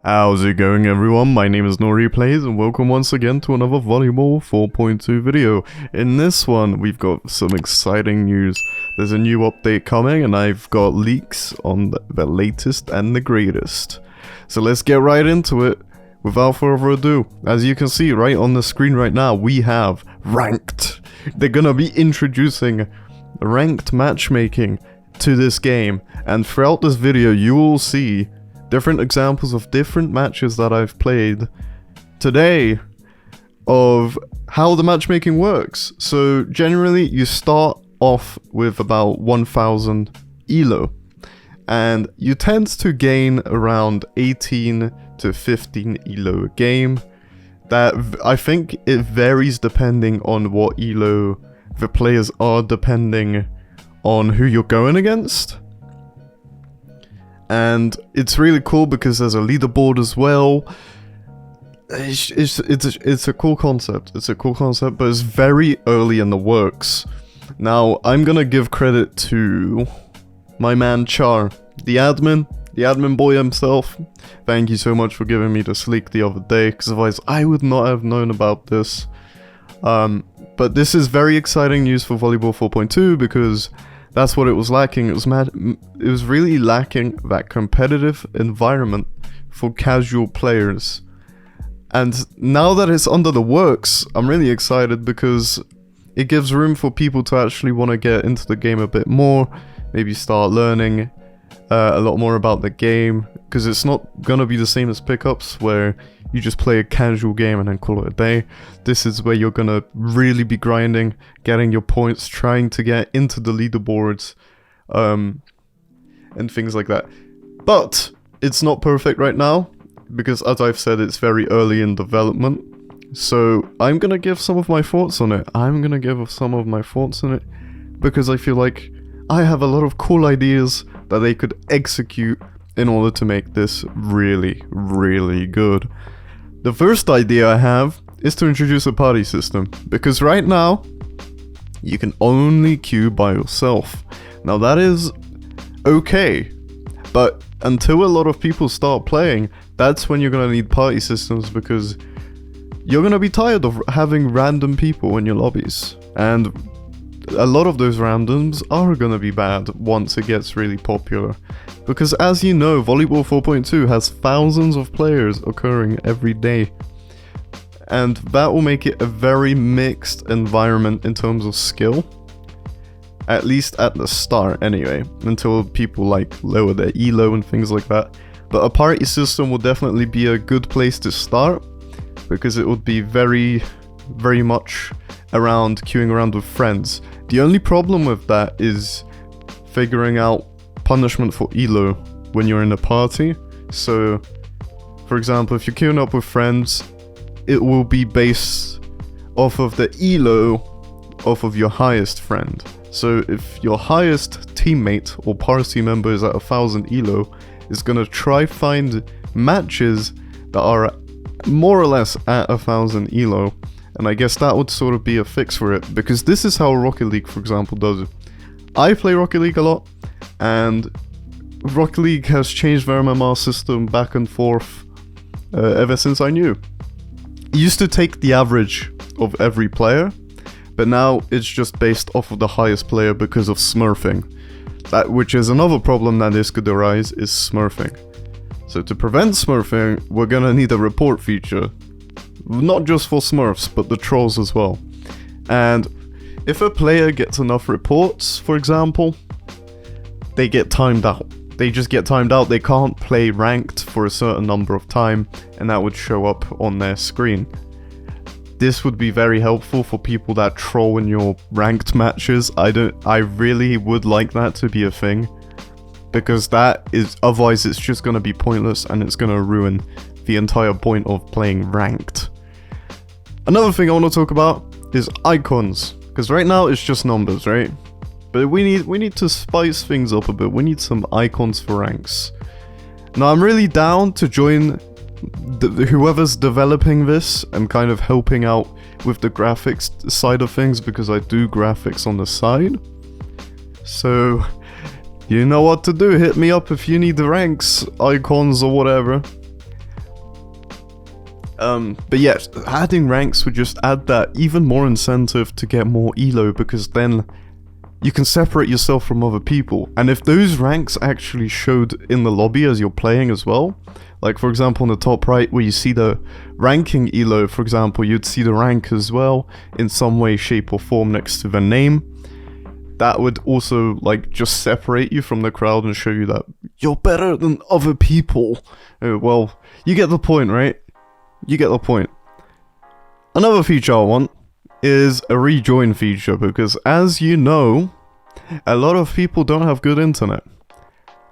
How's it going, everyone? My name is Nori Plays and welcome once again to another Volleyball 4.2 video. In this one, we've got some exciting news. There's a new update coming and I've got leaks on the latest and the greatest. So let's get right into it. Without further ado, as you can see right on the screen right now, we have Ranked. They're gonna be introducing ranked matchmaking to this game, and throughout this video you will see different examples of different matches that I've played today of how the matchmaking works. So generally you start off with about 1000 elo and you tend to gain around 18 to 15 elo a game. That I think it varies depending on what elo the players are, depending on who you're going against. And it's really cool because there's a leaderboard as well. It's a cool concept. It's a cool concept, but it's very early in the works. Now, I'm gonna give credit to my man Char, the admin boy himself. Thank you so much for giving me this leak the other day, because otherwise I would not have known about this. But this is very exciting news for Volleyball 4.2 because that's what it was lacking. It was really lacking that competitive environment for casual players. And now that it's under the works, I'm really excited because it gives room for people to actually want to get into the game a bit more, maybe start learning a lot more about the game, because it's not gonna be the same as pickups where you just play a casual game and then call it a day. This is where you're gonna really be grinding, getting your points, trying to get into the leaderboards, and things like that. But it's not perfect right now, because as I've said, it's very early in development. So I'm gonna give some of my thoughts on it. Because I feel like I have a lot of cool ideas that they could execute in order to make this really, really good. The first idea I have is to introduce a party system, because right now you can only queue by yourself. Now that is okay, but until a lot of people start playing, that's when you're gonna need party systems, because you're gonna be tired of having random people in your lobbies, and a lot of those randoms are gonna be bad once it gets really popular. Because as you know, Volleyball 4.2 has thousands of players occurring every day. And that will make it a very mixed environment in terms of skill. At least at the start anyway, until people like lower their elo and things like that. But a party system will definitely be a good place to start, because it would be very, very much around queuing around with friends. The only problem with that is figuring out punishment for elo when you're in a party. So, for example, if you're queuing up with friends, it will be based off of the elo off of your highest friend. So if your highest teammate or party member is at 1000 elo, is gonna try find matches that are more or less at 1000 elo. And I guess that would sort of be a fix for it, because this is how Rocket League, for example, does it. I play Rocket League a lot, and Rocket League has changed their MMR system back and forth ever since I knew. It used to take the average of every player, but now it's just based off of the highest player because of smurfing. Which is another problem that this could arise, is smurfing. So to prevent smurfing, we're gonna need a report feature. Not just for smurfs, but the trolls as well. And if a player gets enough reports, for example, they get timed out. They just get timed out. They can't play ranked for a certain number of time, and that would show up on their screen. This would be very helpful for people that troll in your ranked matches. I really would like that to be a thing, because otherwise it's just gonna be pointless and it's gonna ruin the entire point of playing ranked. Another thing I want to talk about is icons, because right now it's just numbers, right? But we need to spice things up a bit. We need some icons for ranks. Now I'm really down to join whoever's developing this and kind of helping out with the graphics side of things, because I do graphics on the side. So you know what to do. Hit me up if you need the ranks, icons or whatever. But yes, adding ranks would just add that even more incentive to get more elo, because then you can separate yourself from other people. And if those ranks actually showed in the lobby as you're playing as well, like for example on the top right where you see the ranking elo, for example, you'd see the rank as well in some way, shape or form next to the name. That would also like just separate you from the crowd and show you that you're better than other people. Well, you get the point, right? You get the point. Another feature I want is a rejoin feature, because as you know, a lot of people don't have good internet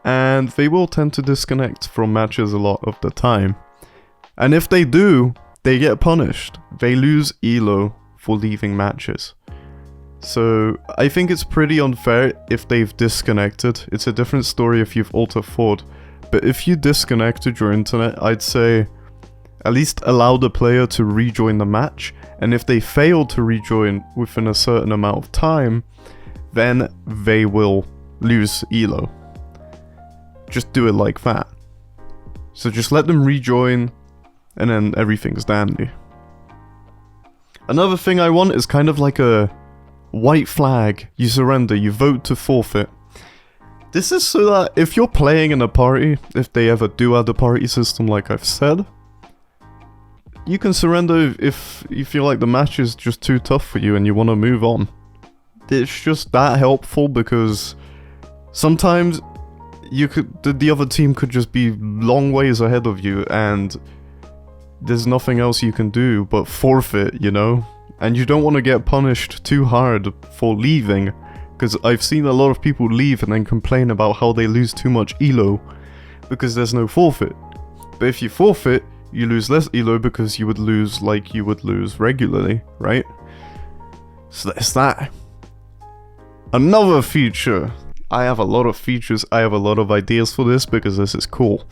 and they will tend to disconnect from matches a lot of the time, and if they do, they get punished. They lose elo for leaving matches. So I think it's pretty unfair if they've disconnected. It's a different story if you've alt-F4'd, but if you disconnected your internet, I'd say at least allow the player to rejoin the match, and if they fail to rejoin within a certain amount of time, then they will lose elo. Just do it like that. So just let them rejoin, and then everything's dandy. Another thing I want is kind of like a white flag. You surrender, you vote to forfeit. This is so that if you're playing in a party, if they ever do add a party system like I've said, you can surrender if you feel like the match is just too tough for you and you want to move on. It's just that helpful, because sometimes the other team could just be long ways ahead of you and there's nothing else you can do but forfeit, you know? And you don't want to get punished too hard for leaving, because I've seen a lot of people leave and then complain about how they lose too much elo because there's no forfeit. But if you forfeit, you lose less elo because you would lose like you would lose regularly, right? So that's that. Another feature. I have a lot of features, I have a lot of ideas for this because this is cool.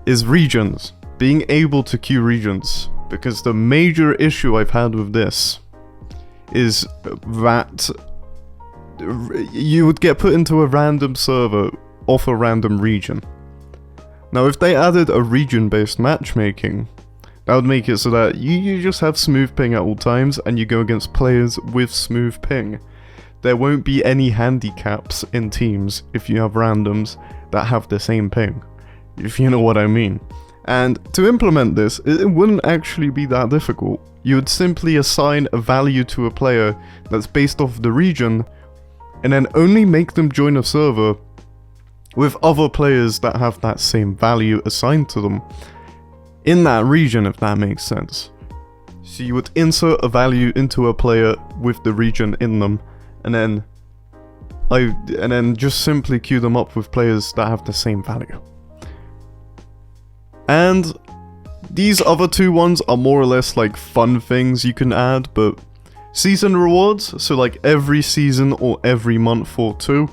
Is regions. Being able to queue regions. Because the major issue I've had with this is that you would get put into a random server off a random region. Now if they added a region-based matchmaking, that would make it so that you just have smooth ping at all times and you go against players with smooth ping. There won't be any handicaps in teams if you have randoms that have the same ping, if you know what I mean. And to implement this, it wouldn't actually be that difficult. You would simply assign a value to a player that's based off the region, and then only make them join a server with other players that have that same value assigned to them in that region, if that makes sense. So you would insert a value into a player with the region in them, and then just simply queue them up with players that have the same value. And these other two ones are more or less like fun things you can add, but season rewards, so like every season or every month or two,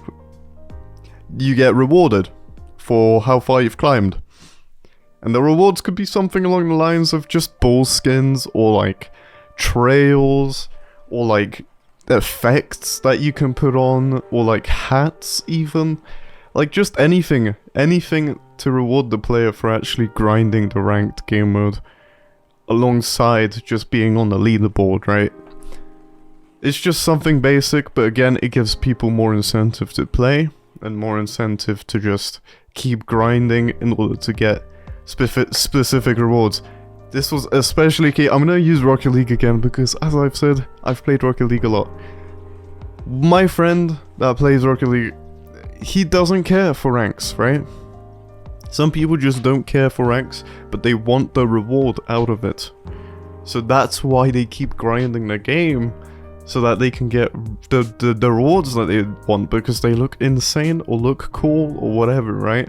you get rewarded for how far you've climbed. And the rewards could be something along the lines of just ball skins, or like trails, or like effects that you can put on, or like hats even. Like just anything to reward the player for actually grinding the ranked game mode alongside just being on the leaderboard, right? It's just something basic, but again, it gives people more incentive to play and more incentive to just keep grinding in order to get specific rewards. This was especially key. I'm gonna use Rocket League again because, as I've said, I've played Rocket League a lot. My friend that plays Rocket League, he doesn't care for ranks, right? Some people just don't care for ranks, but they want the reward out of it. So that's why they keep grinding the game, so that they can get the rewards that they want, because they look insane or look cool or whatever, right?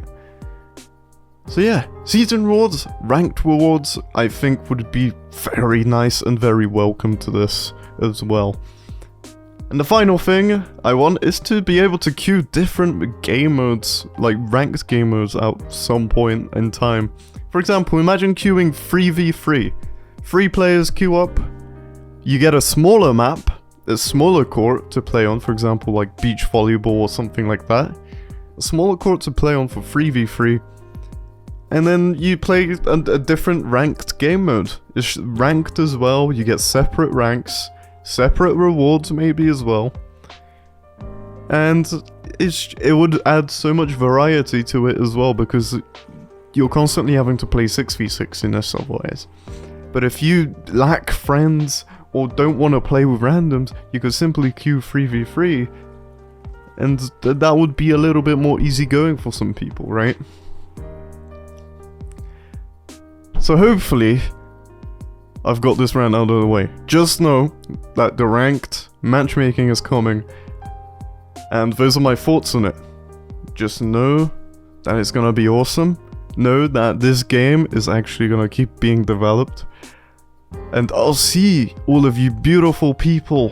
So yeah, season rewards, ranked rewards, I think would be very nice and very welcome to this as well. And the final thing I want is to be able to queue different game modes, like ranked game modes at some point in time. For example, imagine queuing 3v3. 3 players queue up, you get a smaller map, a smaller court to play on, for example like beach volleyball or something like that. A smaller court to play on for 3v3. And then you play a different ranked game mode. It's ranked as well, you get separate ranks, separate rewards maybe as well. And it would add so much variety to it as well, because you're constantly having to play 6v6 in this otherwise. But if you lack friends or don't want to play with randoms, you could simply queue 3v3, and that would be a little bit more easygoing for some people, right? So hopefully, I've got this rant out of the way. Just know that the ranked matchmaking is coming, and those are my thoughts on it. Just know that it's gonna be awesome. Know that this game is actually gonna keep being developed. And I'll see all of you beautiful people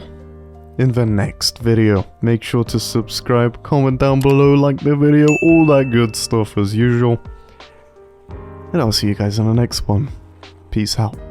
in the next video. Make sure to subscribe, comment down below, like the video, all that good stuff as usual. And I'll see you guys in the next one. Peace out.